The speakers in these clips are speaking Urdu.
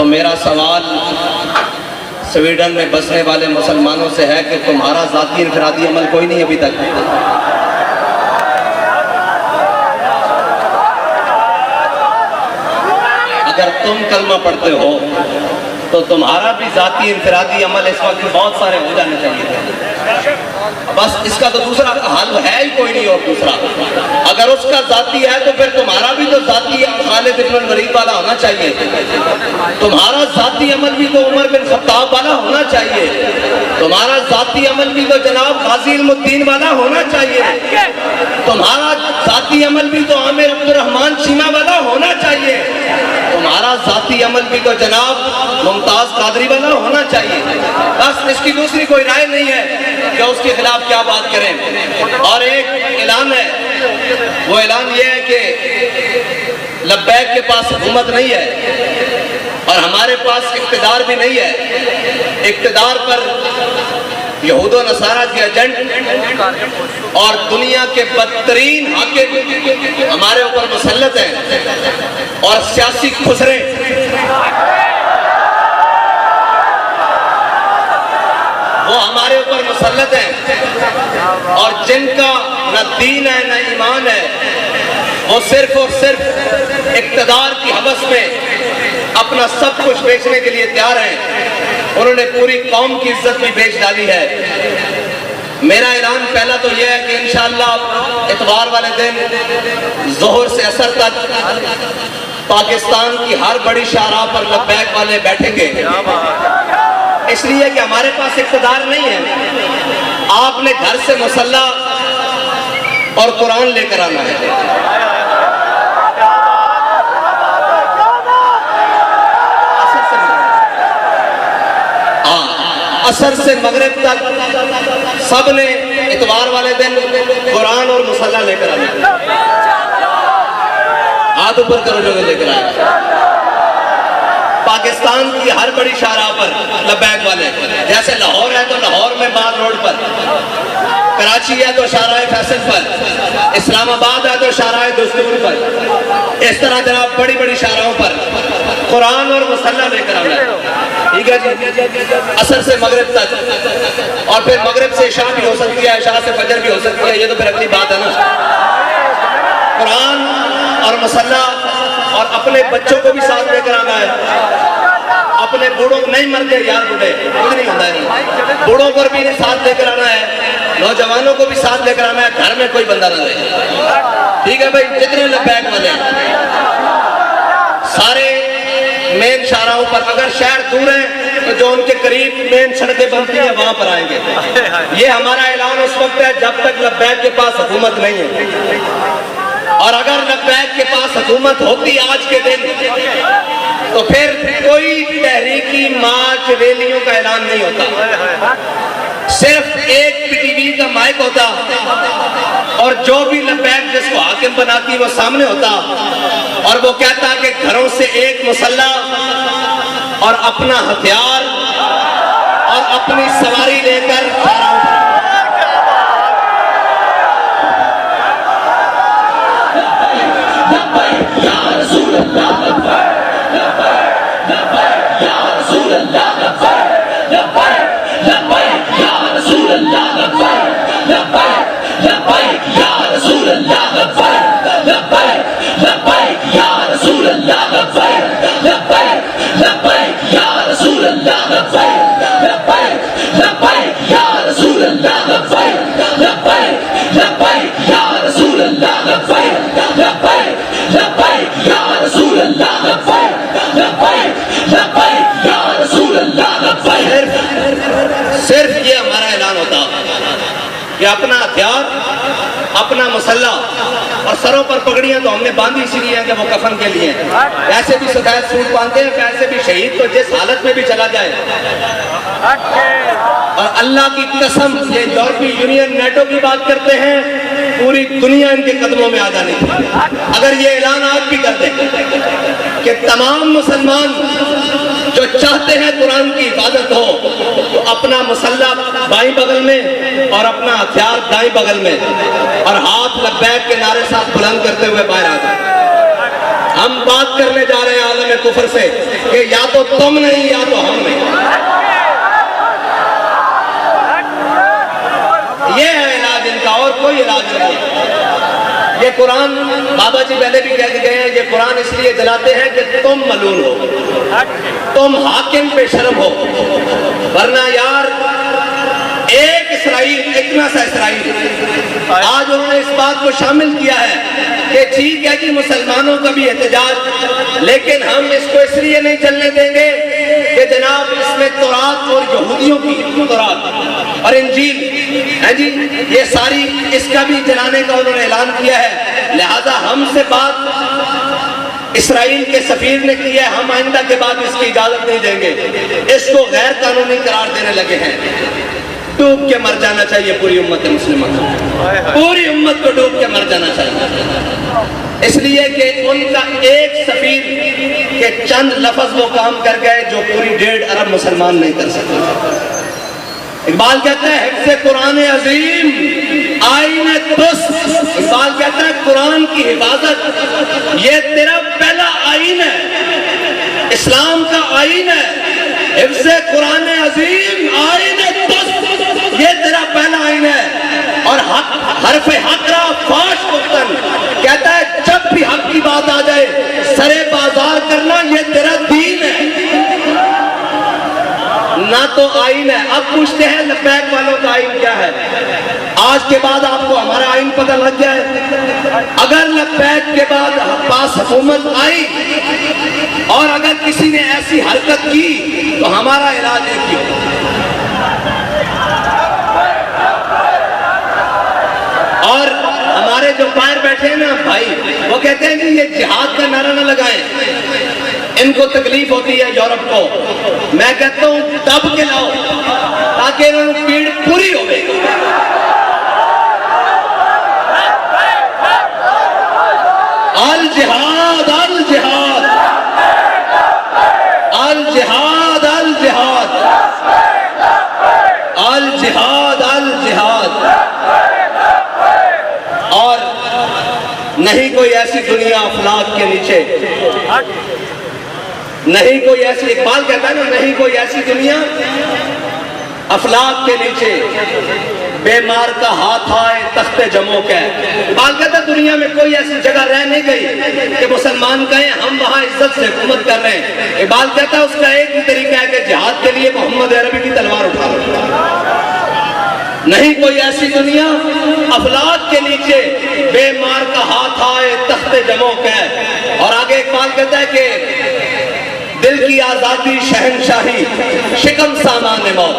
میرا سوال سویڈن میں بسنے والے مسلمانوں سے ہے کہ تمہارا ذاتی انفرادی عمل کوئی نہیں ابھی تک؟ اگر تم کلمہ پڑھتے ہو تو تمہارا بھی ذاتی انفرادی عمل اس وقت بہت سارے ہو جانے چاہیے تھے۔ بس اس کا تو دوسرا حل ہے ہی کوئی نہیں اور دوسرا۔ اگر اس کا ذاتی ہے تو پھر تمہارا بھی تو ذاتی خالد بن الولید والا ہونا چاہیے، تمہارا ذاتی عمل بھی تو عمر بن خطاب والا ہونا چاہیے، تمہارا ذاتی عمل بھی تو جناب غازی علم الدین والا ہونا چاہیے، تمہارا ذاتی عمل بھی تو عامر عبد الرحمن چیمہ والا ہونا چاہیے، تمہارا ذاتی عمل بھی تو جناب ممتاز قادری والا ہونا چاہیے۔ بس اس کی دوسری کوئی رائے نہیں ہے کہ اس کے خلاف کیا بات کریں۔ اور ایک اعلان ہے، وہ اعلان یہ ہے کہ لبیک کے پاس حکومت نہیں ہے اور ہمارے پاس اقتدار بھی نہیں ہے۔ اقتدار پر یہود و نصارہ کے ایجنٹ اور دنیا کے بدترین حاکم ہمارے اوپر مسلط ہیں اور سیاسی خسرے وہ ہمارے اوپر مسلط ہیں، اور جن کا نہ دین ہے نہ ایمان ہے، وہ صرف اور صرف اقتدار کی حوث میں اپنا سب کچھ بیچنے کے لیے تیار ہیں۔ انہوں نے پوری قوم کی عزت بھی بیچ ڈالی ہے۔ میرا اعلان پہلا تو یہ ہے کہ انشاءاللہ اتوار والے دن ظہر سے عصر تک پاکستان کی ہر بڑی شاہراہ پر لبیک والے بیٹھیں گے، اس لیے کہ ہمارے پاس اقتدار نہیں ہے۔ آپ نے گھر سے مسلح اور قرآن لے کر آنا ہے۔ عصر سے مغرب تک سب نے اتوار والے دن قرآن اور مسلح لے کر آنا ہے۔ ہاتھ اوپر کرو جو لے کر آئے۔ پاکستان کی ہر بڑی شاہراہ پر لبیک والے، جیسے لاہور ہے تو لاہور میں بار روڈ پر، کراچی ہے تو شاہراہ فیصل پر، اسلام آباد ہے تو شاہراہ دستور پر، اس طرح جناب بڑی بڑی شاہراہوں پر قرآن اور مسلح لے کر آنا ہے۔ ٹھیک ہے جی، عصر سے مغرب تک، اور پھر مغرب سے عشاء بھی ہو سکتی ہے، عشاء سے فجر بھی ہو سکتی ہے، یہ تو پھر اگلی بات ہے نا۔ قرآن اور مسلح، اور اپنے بچوں کو بھی ساتھ لے کر آنا ہے۔ اپنے بوڑھوں کو نہیں مرتے یار، بوڑھے کچھ نہیں ہوتا ہے، بوڑھوں کو بھی ساتھ لے کر آنا ہے، نوجوانوں کو بھی ساتھ لے کر آنا ہے، گھر میں کوئی بندہ نہ رہے۔ ٹھیک ہے بھائی، جتنے لبیک والے سارے مین شاہراہوں پر، اگر شہر دور ہیں تو جو ان کے قریب مین سڑکیں بنتی ہیں وہاں پر آئیں گے۔ یہ ہمارا اعلان اس وقت ہے جب تک لبیک کے پاس حکومت نہیں ہے، اور اگر لبیک کے پاس حکومت ہوتی آج کے دن تو پھر کوئی تحریکی مارچ ریلیوں کا اعلان نہیں ہوتا، صرف ایک پی ٹی وی کا مائک ہوتا، اور جو بھی لبیک جس کو حاکم بناتی وہ سامنے ہوتا، اور وہ کہتا کہ گھروں سے ایک مسلح اور اپنا ہتھیار اور اپنی سواری لے کر صرف یہ ہمارا اعلان ہوتا کہ اپنا ہتھیار، اپنا مسلح، اور سروں پر پگڑیاں تو ہم نے باندھی اسی لیے ہیں کہ وہ کفن کے لیے ہیں، ایسے بھی سفید سوٹ باندھتے ہیں، ایسے بھی شہید تو جس حالت میں بھی چلا جائے۔ اور اللہ کی قسم یہ یورپی یونین نیٹو کی بات کرتے ہیں، پوری دنیا ان کے قدموں میں آ جانی تھی۔ اگر یہ اعلان آج بھی کر دیں کہ تمام مسلمان جو چاہتے ہیں قرآن کی حفاظت ہو تو اپنا مسلح بائیں بغل میں اور اپنا ہتھیار دائیں بغل میں، اور ہاتھ لبیک کے نعرے ساتھ بلند کرتے ہوئے باہر آ جائیں۔ ہم بات کرنے جا رہے ہیں عالم کفر سے کہ یا تو تم نہیں یا تو ہم نہیں. یہ ہے علاج ان کا، اور کوئی علاج نہیں. یہ قرآن بابا جی پہلے بھی کہہ گئے ہیں، یہ قرآن اس لیے جلاتے ہیں کہ تم ملعون ہو، تم حاکم پہ شرم ہو. ورنہ یار ایک اسرائیل، اتنا سا اسرائیل آج انہوں نے اس بات کو شامل کیا ہے کہ ٹھیک ہے جی مسلمانوں کا بھی احتجاج، لیکن ہم اس کو اس لیے نہیں چلنے دیں گے کہ جناب اس میں تورات اور یہودیوں کی تورات اور انجیل ہے جی، یہ ساری اس کا بھی جلانے کا انہوں نے اعلان کیا ہے. لہذا ہم سے بات اسرائیل کے سفیر نے کی ہے، ہم آئندہ کے بعد اس کی اجازت نہیں دیں گے. اس کو غیر قانونی قرار دینے لگے ہیں. ڈوب کے مر جانا چاہیے پوری امت مسلمہ کو، پوری امت کو ڈوب کے مر جانا چاہیے، اس لیے کہ ان کا ایک سفیر کے چند لفظ وہ کام کر گئے جو پوری 1.5 ارب مسلمان نہیں کر سکتے. اقبال کہتا ہے حفظ قرآن عظیم آئین درست. اقبال کہتا ہے قرآن کی حفاظت یہ تیرا پہلا آئین ہے، اسلام کا آئین ہے. حفظ قرآن عظیم آئین درست یہ تیرا پہلا آئین ہے. اور حرف حق را فاش گفتن کہتا ہے جب بھی حق کی بات آ جائے سرے بازار کرنا یہ تیرا دین ہے، نہ تو آئین ہے. اب پوچھتے ہیں لبیک والوں کا آئین کیا ہے؟ آج کے بعد آپ کو ہمارا آئین پتہ لگ گیا ہے. اگر لبیک کے بعد پاس حکومت آئی اور اگر کسی نے ایسی حرکت کی تو ہمارا علاج ایک ہی ہوگا. اور ہمارے جو باہر بیٹھے ہیں نا بھائی، وہ کہتے ہیں کہ یہ جہاد کا نعرہ نہ لگائیں، ان کو تکلیف ہوتی ہے یورپ کو. میں کہتا ہوں دب کے لاؤ تاکہ انہوں نے پیڑ پوری ہو گئی. الجہاد الجہاد الجہاد الجہاد الجہاد الجہاد. اور نہیں کوئی ایسی دنیا افلاک کے نیچے، نہیں کوئی ایسی، اقبال کہتا ہے نا نہیں کوئی ایسی دنیا افلاک کے نیچے بیمار کا ہاتھ آئے تخت جموں کا. اقبال کہتا ہے دنیا میں کوئی ایسی جگہ رہ نہیں گئی کہ مسلمان کہیں ہم وہاں عزت سے حکومت کر رہے ہیں. اقبال کہتا ہے اس کا ایک ہی طریقہ ہے کہ جہاد کے لیے محمد عربی کی تلوار اٹھا لو. نہیں کوئی ایسی دنیا افلاک کے نیچے بیمار کا ہاتھ آئے تخت جموں کا. اور آگے اقبال کہتا ہے کہ دل کی آزادی شہنشاہی شکم سامان موت.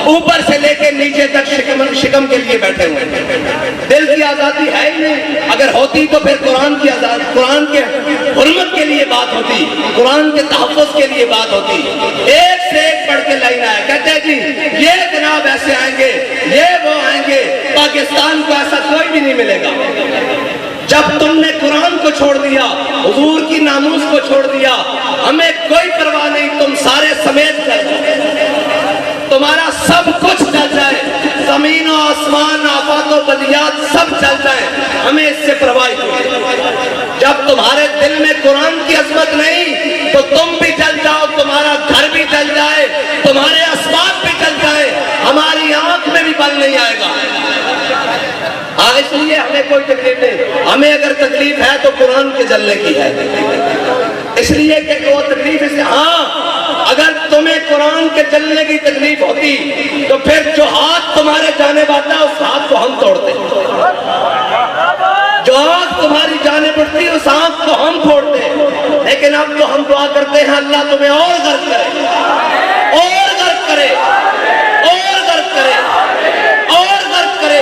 اوپر سے لے کے نیچے تک شکم کے لیے بیٹھے ہوئے. دل کی آزادی ہے ہی نہیں. اگر ہوتی تو پھر قرآن کی آزادی، قرآن کے حرمت کے لیے بات ہوتی، قرآن کے تحفظ کے لیے بات ہوتی. ایک سے ایک پڑھ کے لائن آیا، کہتے ہیں جی یہ جناب ایسے آئیں گے، یہ وہ آئیں گے. پاکستان کو ایسا کوئی بھی نہیں ملے گا. جب تم نے قرآن کو چھوڑ دیا، حضور کی ناموس کو چھوڑ دیا، ہمیں کوئی پرواہ نہیں، تم سارے سمیت کر تمہارا سب کچھ چل جائے، زمین و آسمان آفات و بلیات سب چل جائے، ہمیں اس سے پرواہ نہیں. جب تمہارے دل میں قرآن کی عظمت نہیں تو تم بھی چل جاؤ، تمہارا گھر بھی چل جائے، تمہارے اسباب بھی چل جائے، ہماری آنکھ میں بھی بل نہیں آئے گا. اس لیے ہمیں کوئی تکلیف نہیں. ہمیں اگر تکلیف ہے تو قرآن کے جلنے کی ہے، اس لیے کہ وہ تکلیف اس ہاں اگر تمہیں قرآن کے جلنے کی تکلیف ہوتی تو پھر جو ہاتھ تمہارے جانب آتا ہے اس ہاتھ کو ہم توڑتے. جو آنکھ تمہاری جانب اٹھتی اس آنکھ کو ہم پھوڑتے. لیکن اب تو ہم دعا کرتے ہیں اللہ تمہیں اور غرق کرے، اور غرق کرے، اور غرق کرے، اور غرق کرے.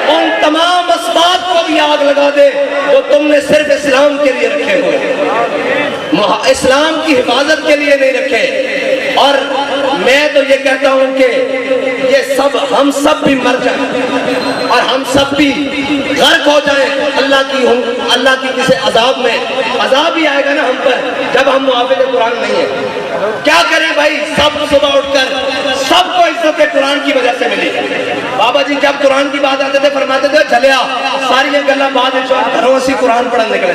ان تمام اسباب کو بھی آگ لگا دے جو تم نے صرف اسلام کے لیے رکھے ہوئے، اسلام کی حفاظت کے لیے نہیں رکھے. اور میں تو یہ کہتا ہوں کہ یہ سب ہم سب بھی مر جائیں اور ہم سب بھی غرق ہو جائیں اللہ کی کسی عذاب میں. عذاب ہی آئے گا نا ہم پر جب ہم محافظ قرآن نہیں ہیں. کیا کریں بھائی؟ سب صبح اٹھ کر سب کو عزت قرآن کی وجہ سے ملی. بابا جی جب قرآن کی بات آتے تھے فرماتے تھے چلیا ساری گلا بعد گھروں سے قرآن پڑھنے نکلے.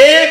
1